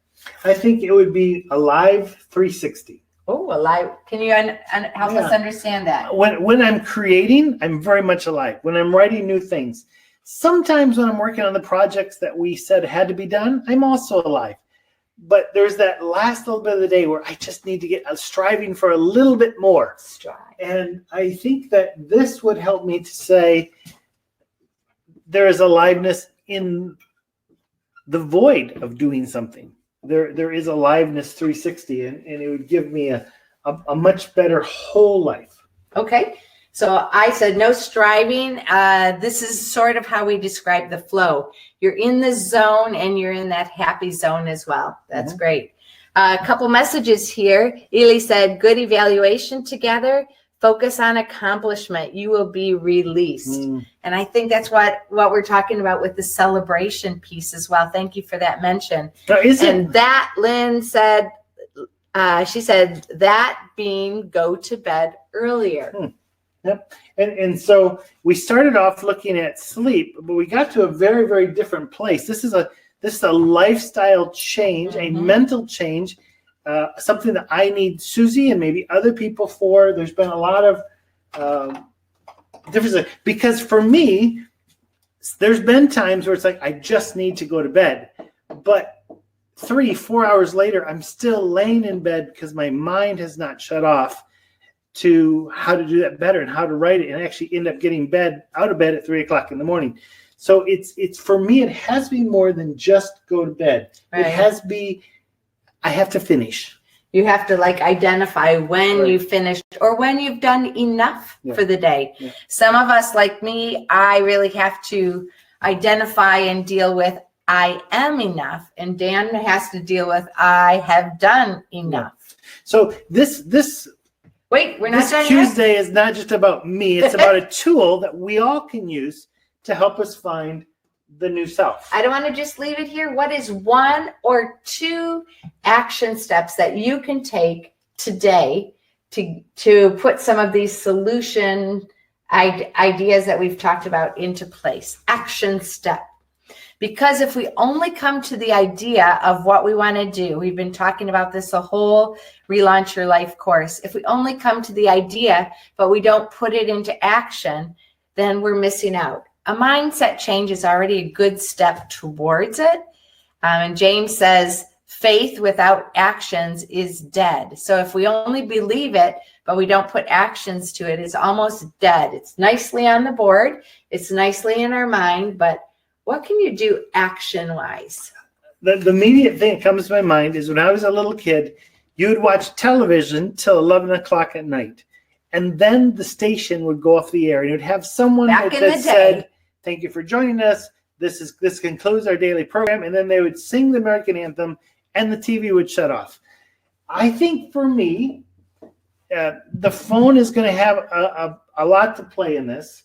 I think it would be alive 360. Oh, alive. Can you help us understand that? When I'm creating, I'm very much alive. When I'm writing new things, sometimes when I'm working on the projects that we said had to be done, I'm also alive. But there's that last little bit of the day where I just need to get striving for a little bit more. And I think that this would help me to say there is aliveness in the void of doing something. There is aliveness 360, and it would give me a much better whole life. Okay. So I said no striving. This is sort of how we describe the flow. You're in the zone and you're in that happy zone as well. That's great. A couple messages here. Ely said, good evaluation together. Focus on accomplishment. You will be released. And I think that's what we're talking about with the celebration piece as well. Thank you for that mention. And that Lynn said, she said that being go to bed earlier. Yep. And so we started off looking at sleep, but we got to a very, very different place. This is a lifestyle change, a mental change. Something that I need Susie and maybe other people for. There's been a lot of difference because for me, there's been times where it's like I just need to go to bed, but 3-4 hours later, I'm still laying in bed because my mind has not shut off to how to do that better and how to write it, and actually end up getting out of bed at 3 o'clock in the morning. So it's for me, it has to be more than just go to bed. Right. It has to be. I have to finish. You have to identify when you finished or when you've done enough for the day. Some of us, like me, I really have to identify and deal with I am enough. And Dan has to deal with I have done enough. So this wait, we're not done Tuesday yet? Is not just about me. It's about a tool that we all can use to help us find the new self. I don't want to just leave it here. What is 1 or 2 action steps that you can take today to put some of these solution ideas that we've talked about into place? Action step. Because if we only come to the idea of what we want to do, we've been talking about this the whole Relaunch Your Life course. If we only come to the idea, but we don't put it into action, then we're missing out. A mindset change is already a good step towards it. And James says, faith without actions is dead. So if we only believe it, but we don't put actions to it, it's almost dead. It's nicely on the board. It's nicely in our mind, but what can you do action-wise? The immediate thing that comes to my mind is when I was a little kid, you would watch television till 11 o'clock at night. And then the station would go off the air and it would have someone that said, thank you for joining us. This concludes our daily program. And then they would sing the American anthem and the TV would shut off. I think for me, the phone is going to have a lot to play in this,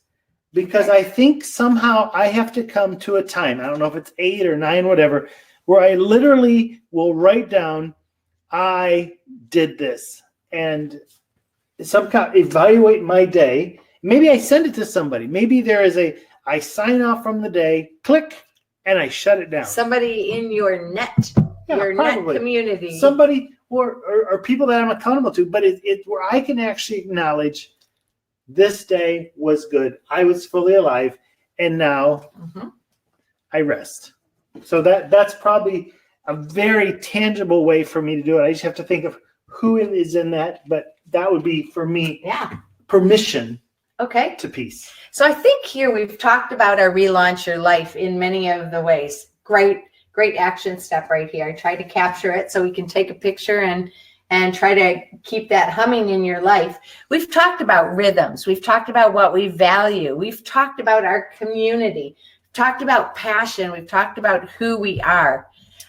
because I think somehow I have to come to a time, I don't know if it's 8 or 9, whatever, where I literally will write down, I did this, and evaluate my day. Maybe I send it to somebody. Maybe there is I sign off from the day, click, and I shut it down. Somebody in your net, net community. Somebody or people that I'm accountable to, but it's where I can actually acknowledge this day was good. I was fully alive, and now I rest. So that's probably a very tangible way for me to do it. I just have to think of who is in that, but that would be for me permission to peace. So I think here we've talked about our Relaunch Your Life in many of the ways. Great action step right here. I tried to capture it so we can take a picture and try to keep that humming in your life. We've talked about rhythms. We've talked about what we value. We've talked about our community. We've talked about passion. We've talked about who we are.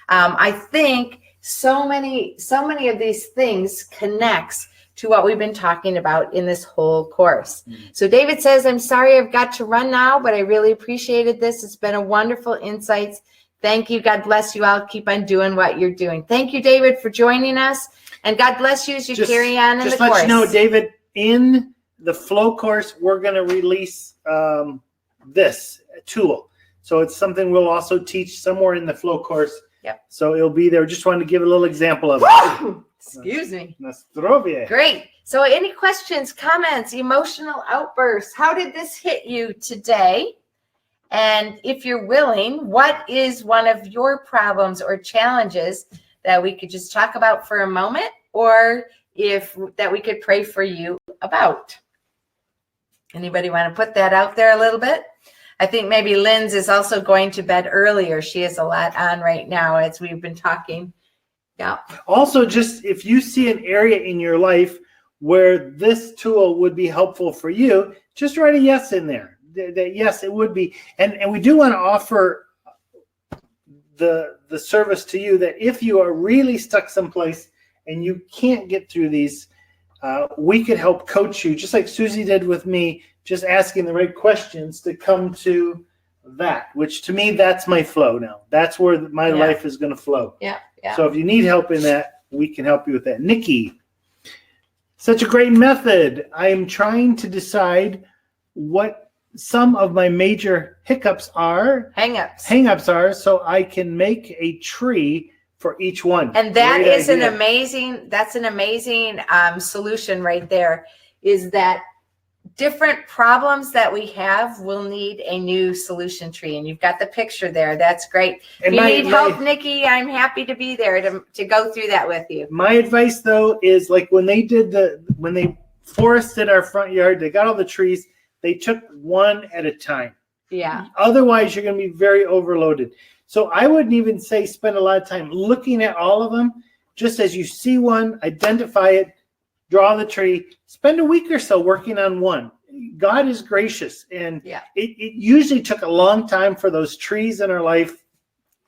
I think so many of these things connects to what we've been talking about in this whole course. So David says, I'm sorry I've got to run now, but I really appreciated this. It's been a wonderful insights. Thank you. God bless you all. Keep on doing what you're doing. Thank you, David, for joining us. And God bless you as you carry on in the course. Just let you know, David, in the flow course, we're going to release this tool. So it's something we'll also teach somewhere in the flow course. Yep. So it'll be there. Just wanted to give a little example of it. Excuse me. Nastrovie. Great. So any questions, comments, emotional outbursts? How did this hit you today? And if you're willing, what is one of your problems or challenges that we could just talk about for a moment, or that we could pray for you about? Anybody want to put that out there a little bit? I think maybe Lynn's is also going to bed earlier. She has a lot on right now as we've been talking. Yeah. Also, just if you see an area in your life where this tool would be helpful for you, just write a yes in there. That yes, it would be. And we do want to offer the service to you that if you are really stuck someplace and you can't get through these, we could help coach you, just like Suzie did with me, just asking the right questions to come to that, which to me, that's my flow now. That's where my life is going to flow. Yeah. So if you need help in that, we can help you with that. Nikki, such a great method. I am trying to decide what some of my major hiccups are. Hang-ups are, so I can make a tree for each one. And that is an amazing solution right there, is that different problems that we have will need a new solution tree. And you've got the picture there. That's great. If you need help, Nikki, I'm happy to be there to go through that with you. My advice, though, is like when they forested our front yard, they got all the trees, they took one at a time. Yeah. Otherwise, you're going to be very overloaded. So I wouldn't even say spend a lot of time looking at all of them. Just as you see one, identify it, draw the tree, spend a week or so working on one. God is gracious. And it usually took a long time for those trees in our life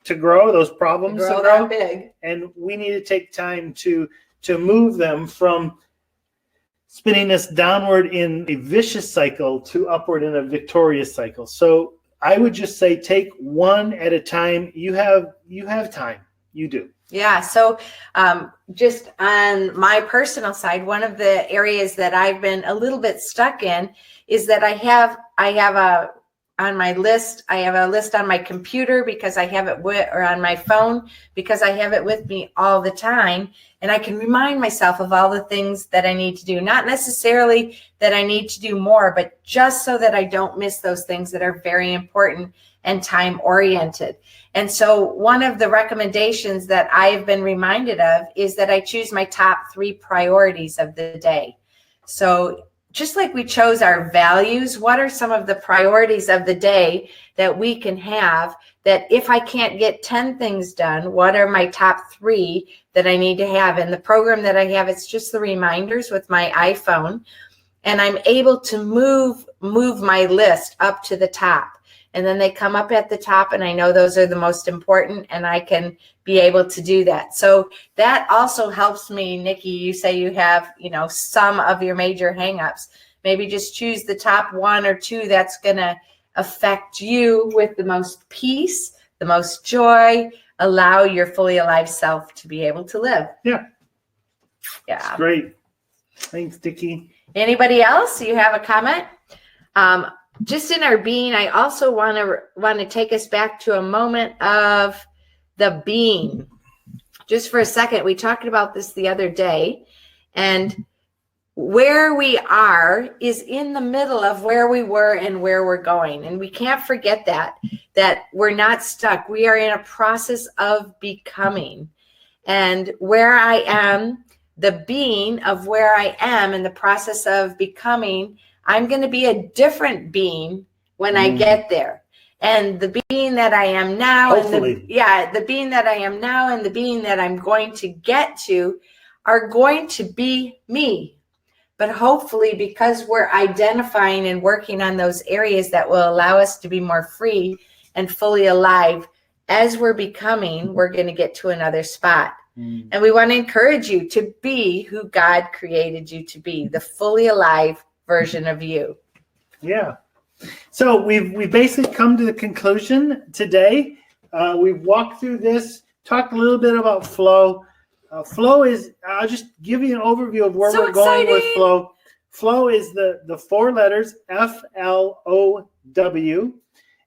to grow, those problems to grow that big. And we need to take time to move them from spinning us downward in a vicious cycle to upward in a victorious cycle. So I would just say take one at a time. You have time. You do. Yeah. So just on my personal side, one of the areas that I've been a little bit stuck in is that I have on my list. I have a list on my computer because I have it or on my phone because I have it with me all the time. And I can remind myself of all the things that I need to do. Not necessarily that I need to do more, but just so that I don't miss those things that are very important and time oriented. And so one of the recommendations that I have been reminded of is that I choose my top 3 priorities of the day. So just like we chose our values, what are some of the priorities of the day that we can have that if I can't get 10 things done, what are my top 3 that I need to have? And the program that I have, it's just the reminders with my iPhone. And I'm able to move my list up to the top. And then they come up at the top, and I know those are the most important, and I can be able to do that. So that also helps me. Nikki, you say you have, some of your major hangups. Maybe just choose the top 1 or 2 that's going to affect you with the most peace, the most joy, allow your fully alive self to be able to live. Yeah. Yeah. Great. Thanks, Dickie. Anybody else? You have a comment? Just in our being, I also want to take us back to a moment of the being. Just for a second, we talked about this the other day, and where we are is in the middle of where we were and where we're going. And we can't forget that we're not stuck. We are in a process of becoming. And where I am, the being of where I am in the process of becoming, I'm going to be a different being when I get there. And the being that I am now, the being that I am now and the being that I'm going to get to are going to be me. But hopefully, because we're identifying and working on those areas that will allow us to be more free and fully alive, as we're becoming, we're going to get to another spot. And we want to encourage you to be who God created you to be, the fully alive version of you. Yeah. So we've basically come to the conclusion today. We've walked through this, talked a little bit about flow. Flow is, I'll just give you an overview of where we're going with flow. Flow is the 4 letters, FLOW,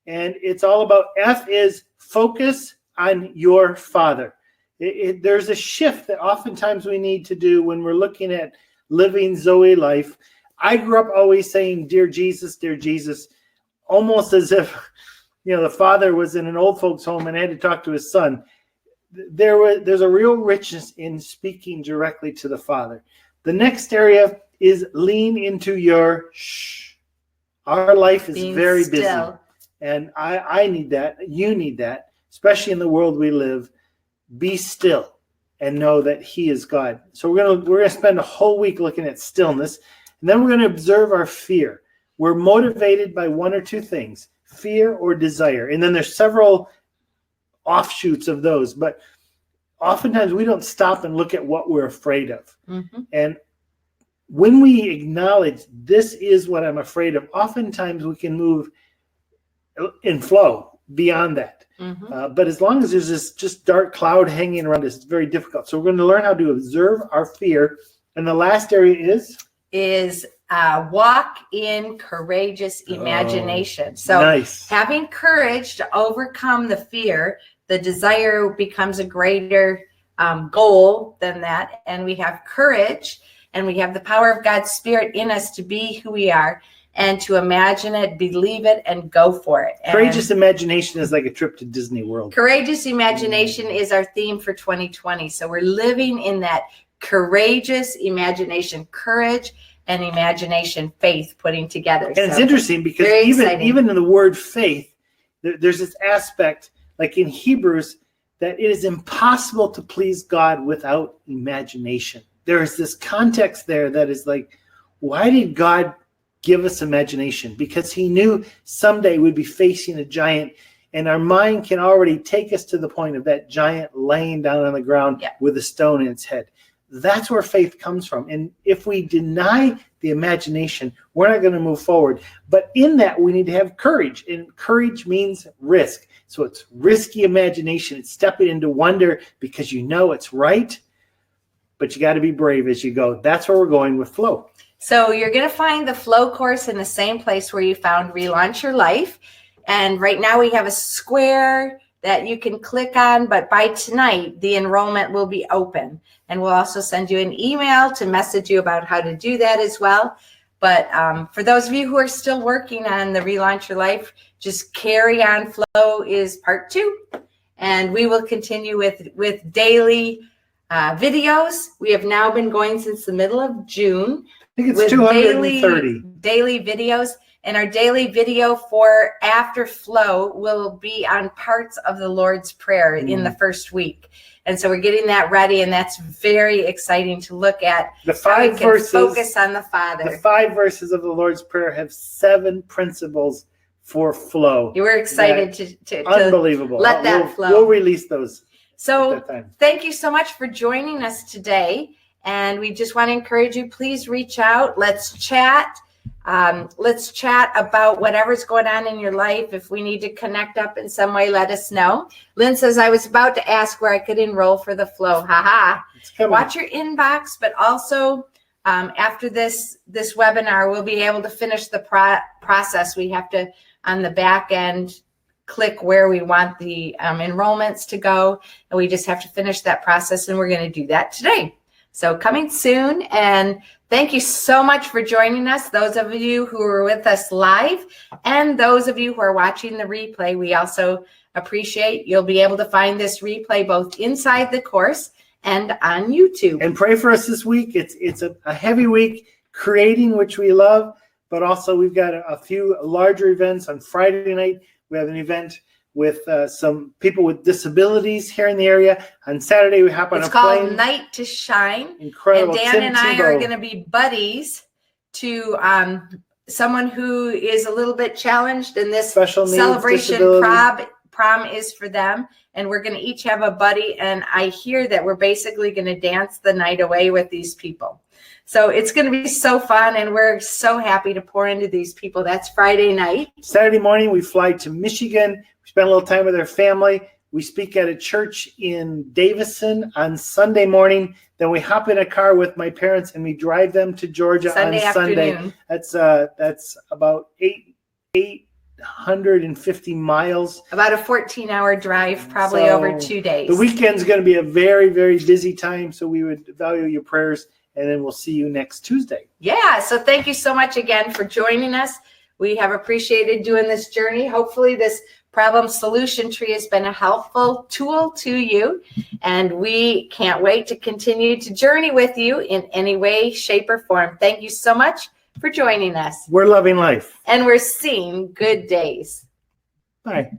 and it's all about, F is focus on your Father. There's a shift that oftentimes we need to do when we're looking at living Zoe life. I grew up always saying, dear Jesus, almost as if, the father was in an old folks home and had to talk to his son. There's a real richness in speaking directly to the Father. The next area is lean into your shh. Our life is being very still. Busy. And I need that. You need that, especially in the world we live. Be still and know that He is God. So we're gonna spend a whole week looking at stillness, and then we're going to observe our fear. We're motivated by 1 or 2 things, fear or desire. And then there's several offshoots of those, but oftentimes we don't stop and look at what we're afraid of. Mm-hmm. And when we acknowledge this is what I'm afraid of, oftentimes we can move in flow beyond that. Mm-hmm. But as long as there's this just dark cloud hanging around us, it's very difficult. So we're going to learn how to observe our fear. And the last area is walk in courageous imagination. So nice. Having courage to overcome the fear, the desire becomes a greater goal than that. And we have courage, and we have the power of God's Spirit in us to be who we are and to imagine it, believe it, and go for it. And courageous imagination is like a trip to Disney World. Courageous imagination is our theme for 2020. So we're living in that courageous imagination, courage and imagination, faith putting together. And it's interesting because even in the word faith, there's this aspect, like in Hebrews, that it is impossible to please God without imagination. There is this context there that is like, why did God give us imagination? Because He knew someday we'd be facing a giant, and our mind can already take us to the point of that giant laying down on the ground with a stone in its head. That's where faith comes from. And if we deny the imagination, we're not going to move forward. But in that, we need to have courage. And courage means risk. So it's risky imagination. It's stepping into wonder because you know it's right, but you got to be brave as you go. That's where we're going with flow. So you're going to find the flow course in the same place where you found Relaunch Your Life. And right now we have a square that you can click on, but by tonight, the enrollment will be open. And we'll also send you an email to message you about how to do that as well. But for those of you who are still working on the Relaunch Your Life, just carry on. Flow is part 2. And we will continue with daily videos. We have now been going since the middle of June. I think it's with 230. daily videos. And our daily video for after flow will be on parts of the Lord's Prayer in the first week. And so we're getting that ready, and that's very exciting to look at. The 5 verses, focus on the Father. The 5 verses of the Lord's Prayer have 7 principles for flow. You were excited to unbelievable. Let that flow. We'll release those. So thank you so much for joining us today. And we just want to encourage you, please reach out. Let's chat. Let's chat about whatever's going on in your life. If we need to connect up in some way, let us know. Lynn says, I was about to ask where I could enroll for the flow. Haha. Watch your inbox, but also after this webinar, we'll be able to finish the process. We have to, on the back end, click where we want the enrollments to go. And we just have to finish that process, and we're going to do that today. So coming soon, and thank you so much for joining us. Those of you who are with us live and those of you who are watching the replay, we also appreciate. You'll be able to find this replay both inside the course and on YouTube. And pray for us this week. It's a heavy week, creating, which we love, but also we've got a few larger events on Friday night. We have an event with some people with disabilities here in the area. On Saturday, we hop on a plane. It's called Night to Shine. Incredible. And Dan and I are going to be buddies to someone who is a little bit challenged, and this special needs, celebration prom is for them. And we're going to each have a buddy. And I hear that we're basically going to dance the night away with these people. So it's going to be so fun, and we're so happy to pour into these people. That's Friday night. Saturday morning, we fly to Michigan. We spend a little time with our family. We speak at a church in Davison on Sunday morning. Then we hop in a car with my parents, and we drive them to Georgia on Sunday. Afternoon. That's about 850 miles. About a 14-hour drive, probably over 2 days. The weekend's going to be a very, very busy time, so we would value your prayers. And then we'll see you next Tuesday. Yeah, so thank you so much again for joining us. We have appreciated doing this journey. Hopefully this problem solution tree has been a helpful tool to you. And we can't wait to continue to journey with you in any way, shape, or form. Thank you so much for joining us. We're loving life. And we're seeing good days. Bye.